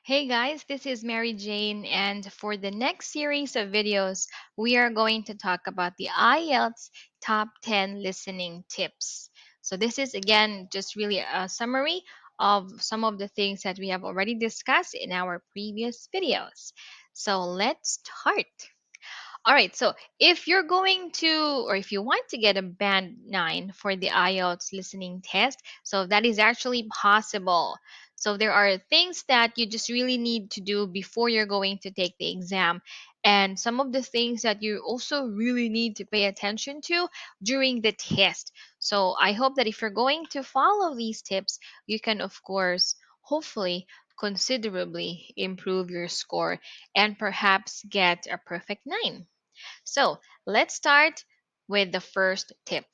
Hey guys, this is Mary Jane, and for the next series of videos, we are going to talk about the IELTS top 10 listening tips. So, this is again just really a summary of some of the things that we have already discussed in our previous videos. So, let's start. All right, so if you're going to, or if you want to get a band 9 for the IELTS listening test, so that is actually possible. So there are things that you just really need to do before you're going to take the exam. And some of the things that you also really need to pay attention to during the test. So I hope that if you're going to follow these tips, you can, of course, hopefully, considerably improve your score and perhaps get a perfect 9. So let's start with the first tip.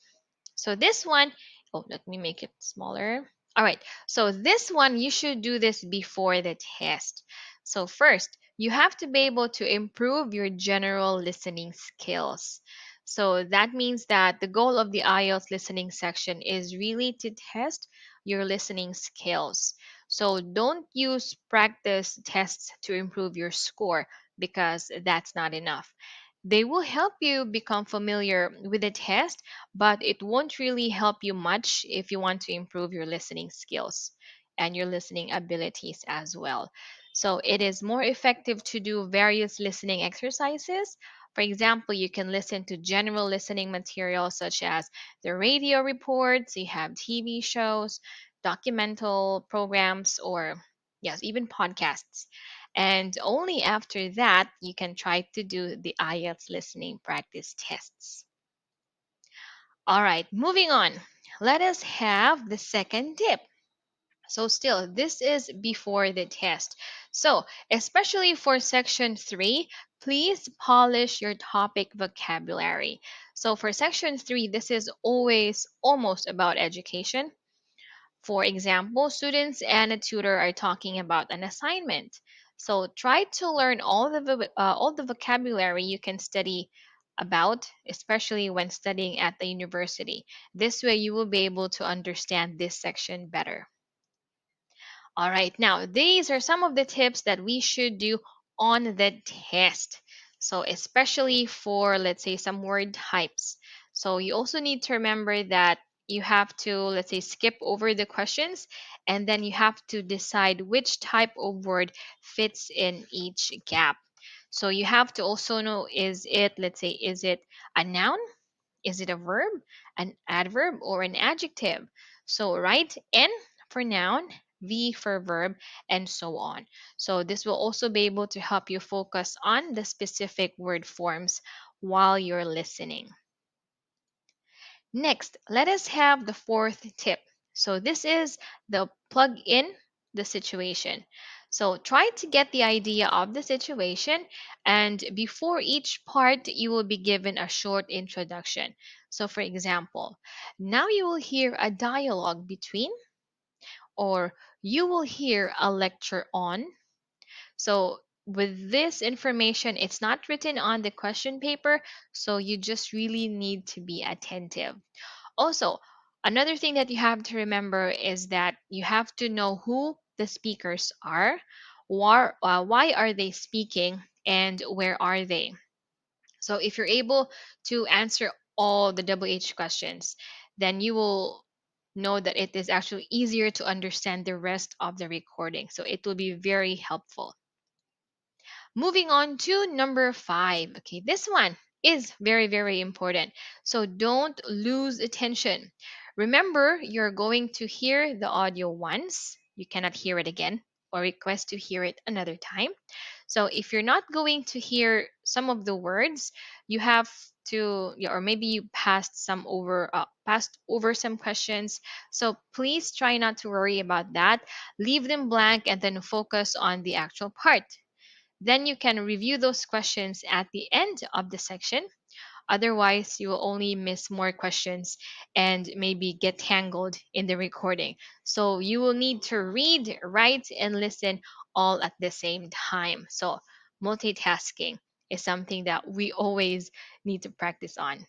So this one, oh, let me make it smaller. All right. So this one, you should do this before the test. So first, you have to be able to improve your general listening skills. So that means that the goal of the IELTS listening section is really to test your listening skills. So don't use practice tests to improve your score because that's not enough. They will help you become familiar with the test, but it won't really help you much if you want to improve your listening skills and your listening abilities as well. So it is more effective to do various listening exercises. For example, you can listen to general listening material such as the radio reports, you have TV shows, documental programs, or yes, even podcasts. And only after that, you can try to do the IELTS listening practice tests. All right, moving on. Let us have the second tip. So, still, this is before the test. So, especially for section 3, please polish your topic vocabulary. So, for section 3, this is always almost about education. For example, students and a tutor are talking about an assignment. So try to learn all the vocabulary you can study about, especially when studying at the university. This way, you will be able to understand this section better. All right, now these are some of the tips that we should do on the test. So, especially for, let's say, some word types. So, you also need to remember that you have to, let's say, skip over the questions and then you have to decide which type of word fits in each gap. So, you have to also know, is it, let's say, is it a noun? Is it a verb, an adverb, or an adjective? So write N for noun, V for verb, and so on. So this will also be able to help you focus on the specific word forms while you're listening. Next, let us have the fourth tip. So this is the plug in the situation. So try to get the idea of the situation, and before each part, you will be given a short introduction. So, for example, now you will hear a dialogue between, or you will hear a lecture on. So, with this information, it's not written on the question paper, so you just really need to be attentive. Also, another thing that you have to remember is that you have to know who the speakers are, why are they speaking, and where are they. So if you're able to answer all the WH questions, then you will know that it is actually easier to understand the rest of the recording. So it will be very helpful. Moving on to number 5. Okay, this one is very, very important. So don't lose attention. Remember, you're going to hear the audio once. You cannot hear it again or request to hear it another time. So if you're not going to hear some of the words, you have to, yeah, or maybe you passed over some questions. So please try not to worry about that. Leave them blank and then focus on the actual part. Then you can review those questions at the end of the section. Otherwise, you will only miss more questions and maybe get tangled in the recording. So you will need to read, write, and listen all at the same time. So multitasking is something that we always need to practice on.